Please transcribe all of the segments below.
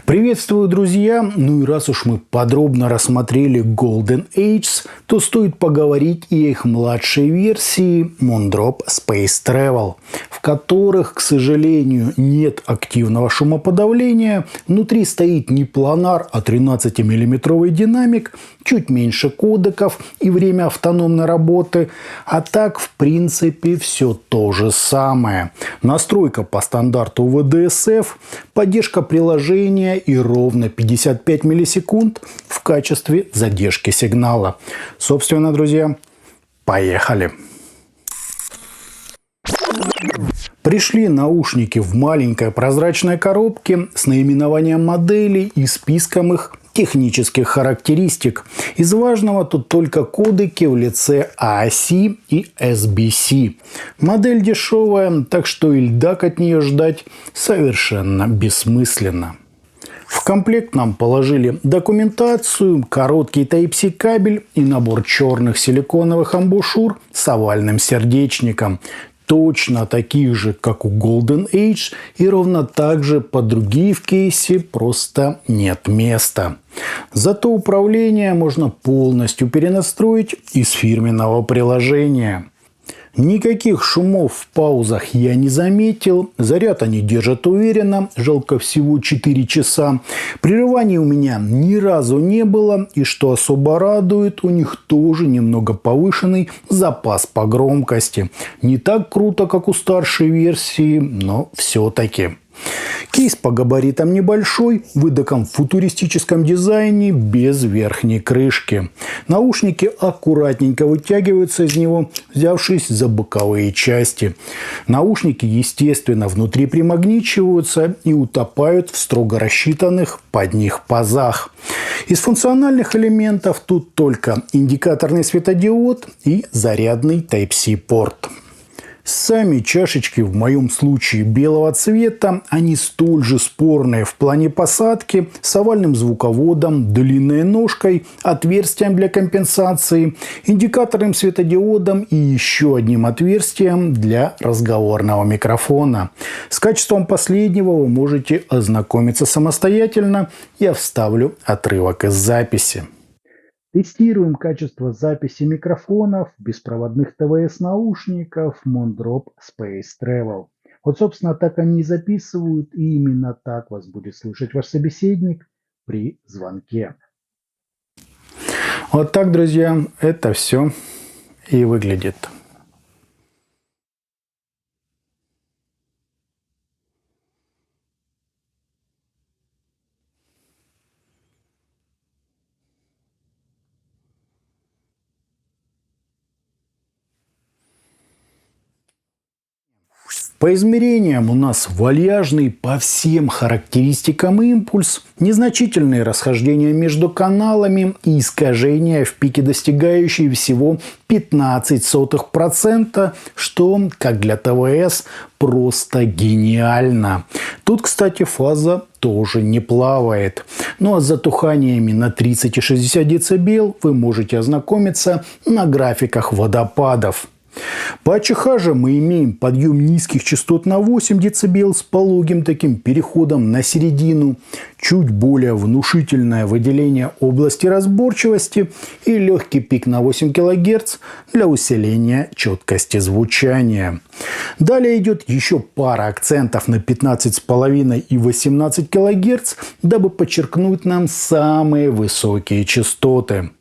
Приветствую, друзья! Ну и раз уж мы подробно рассмотрели Golden Age, то стоит поговорить и о их младшей версии Moondrop Space Travel, в которых, к сожалению, нет активного шумоподавления. Внутри стоит не планар, а 13-миллиметровый динамик, чуть меньше кодеков и время автономной работы. А так, в принципе, все то же самое. Настройка по стандарту VDSF, поддержка приложения и ровно 55 миллисекунд в качестве задержки сигнала. Собственно, друзья, поехали! Пришли наушники в маленькой прозрачной коробке с наименованием моделей и списком их технических характеристик. Из важного тут только кодеки в лице AAC и SBC. Модель дешевая, так что и льдак от нее ждать совершенно бессмысленно. В комплект нам положили документацию, короткий Type-C кабель и набор черных силиконовых амбушюр с овальным сердечником. Точно таких же, как у Golden Age, и ровно так же под другие в кейсе просто нет места. Зато управление можно полностью перенастроить из фирменного приложения. Никаких шумов в паузах я не заметил. Заряд они держат уверенно. Жалко всего 4 часа. Прерываний у меня ни разу не было. И что особо радует, у них тоже немного повышенный запас по громкости. Не так круто, как у старшей версии, но все-таки. Кейс по габаритам небольшой, выдоком в футуристическом дизайне, без верхней крышки. Наушники аккуратненько вытягиваются из него, взявшись за боковые части. Наушники, естественно, внутри примагничиваются и утопают в строго рассчитанных под них пазах. Из функциональных элементов тут только индикаторный светодиод и зарядный Type-C порт. Сами чашечки, в моем случае белого цвета, они столь же спорные в плане посадки, с овальным звуководом, длинной ножкой, отверстием для компенсации, индикаторным светодиодом и еще одним отверстием для разговорного микрофона. С качеством последнего вы можете ознакомиться самостоятельно. Я вставлю отрывок из записи. Тестируем качество записи микрофонов, беспроводных ТВС-наушников Moondrop Space Travel. Вот, собственно, так они и записывают, и именно так вас будет слышать ваш собеседник при звонке. Вот так, друзья, это все и выглядит. По измерениям у нас вальяжный по всем характеристикам импульс, незначительные расхождения между каналами и искажения в пике, достигающие всего 0,15%, что, как для ТВС, просто гениально. Тут, кстати, фаза тоже не плавает. Ну а с затуханиями на 30 и 60 дБ вы можете ознакомиться на графиках водопадов. По АЧХ же мы имеем подъем низких частот на 8 дБ с пологим таким переходом на середину, чуть более внушительное выделение области разборчивости и легкий пик на 8 кГц для усиления четкости звучания. Далее идет еще пара акцентов на 15,5 и 18 кГц, дабы подчеркнуть нам самые высокие частоты.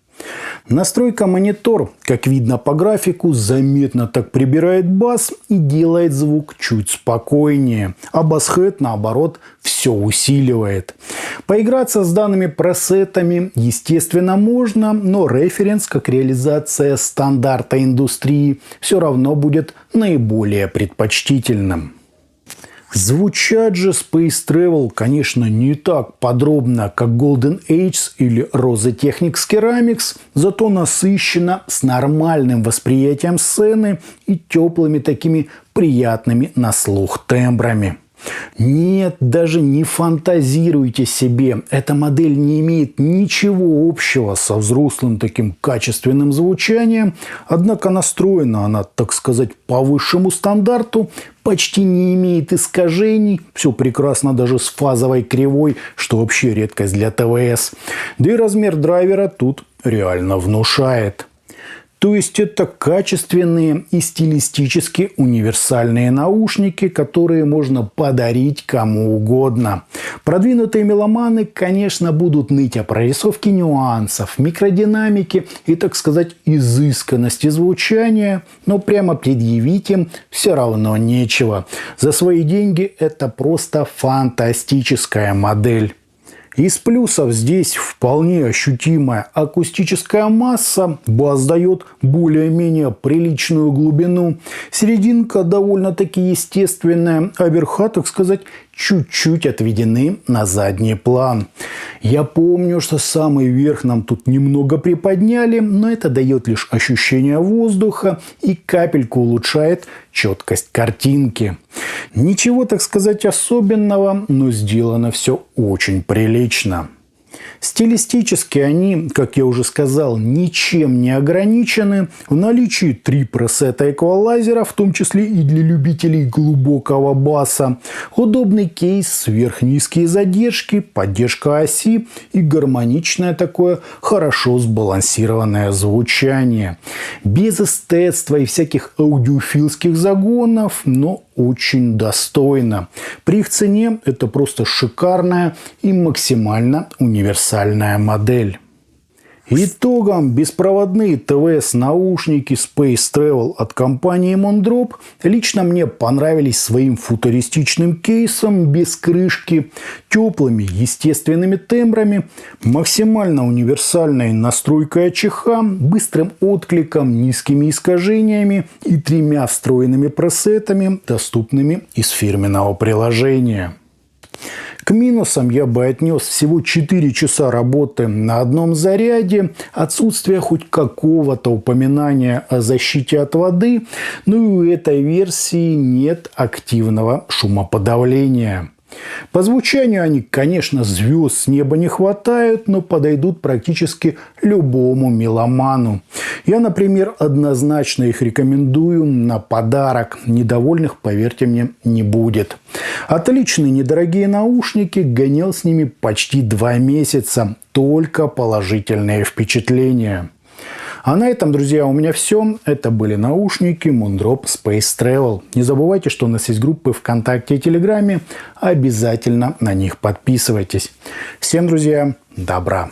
Настройка монитор, как видно по графику, заметно так прибирает бас и делает звук чуть спокойнее, а бас-хэт, наоборот, все усиливает. Поиграться с данными пресетами, естественно, можно, но референс, как реализация стандарта индустрии, все равно будет наиболее предпочтительным. Звучат же Space Travel, конечно, не так подробно, как Golden Age или Rose Technics Ceramics, зато насыщенно, с нормальным восприятием сцены и теплыми такими приятными на слух тембрами. Нет, даже не фантазируйте себе. Эта модель не имеет ничего общего со взрослым таким качественным звучанием, однако настроена она, так сказать, по высшему стандарту, почти не имеет искажений, все прекрасно даже с фазовой кривой, что вообще редкость для ТВС. Да и размер драйвера тут реально внушает. То есть это качественные и стилистически универсальные наушники, которые можно подарить кому угодно. Продвинутые меломаны, конечно, будут ныть о прорисовке нюансов, микродинамике и, так сказать, изысканности звучания, но прямо предъявить им все равно нечего. За свои деньги это просто фантастическая модель. Из плюсов здесь вполне ощутимая акустическая масса, бас дает более-менее приличную глубину, серединка довольно-таки естественная, а верха, так сказать, чуть-чуть отведены на задний план. Я помню, что самый верх нам тут немного приподняли, но это дает лишь ощущение воздуха и капельку улучшает четкость картинки. Ничего, так сказать, особенного, но сделано все очень прилично. Стилистически они, как я уже сказал, ничем не ограничены. В наличии 3 пресета эквалайзера, в том числе и для любителей глубокого баса. Удобный кейс, сверхнизкие задержки, поддержка оси и гармоничное такое хорошо сбалансированное звучание. Без эстетства и всяких аудиофилских загонов, но очень достойно. При их цене это просто шикарная и максимально универсальная модель. Итогом беспроводные ТВС-наушники Space Travel от компании Mondrop лично мне понравились своим футуристичным кейсом без крышки, теплыми естественными тембрами, максимально универсальной настройкой АЧХ, быстрым откликом, низкими искажениями и 3 встроенными пресетами, доступными из фирменного приложения. К минусам я бы отнес всего 4 часа работы на одном заряде, отсутствие хоть какого-то упоминания о защите от воды, ну и у этой версии нет активного шумоподавления. По звучанию они, конечно, звезд с неба не хватают, но подойдут практически любому меломану. Я, например, однозначно их рекомендую на подарок. Недовольных, поверьте мне, не будет. Отличные недорогие наушники, гонял с ними почти 2 месяца. Только положительные впечатления. А на этом, друзья, у меня все. Это были наушники Mondrop Space Travel. Не забывайте, что у нас есть группы ВКонтакте и Телеграме. Обязательно на них подписывайтесь. Всем, друзья, добра!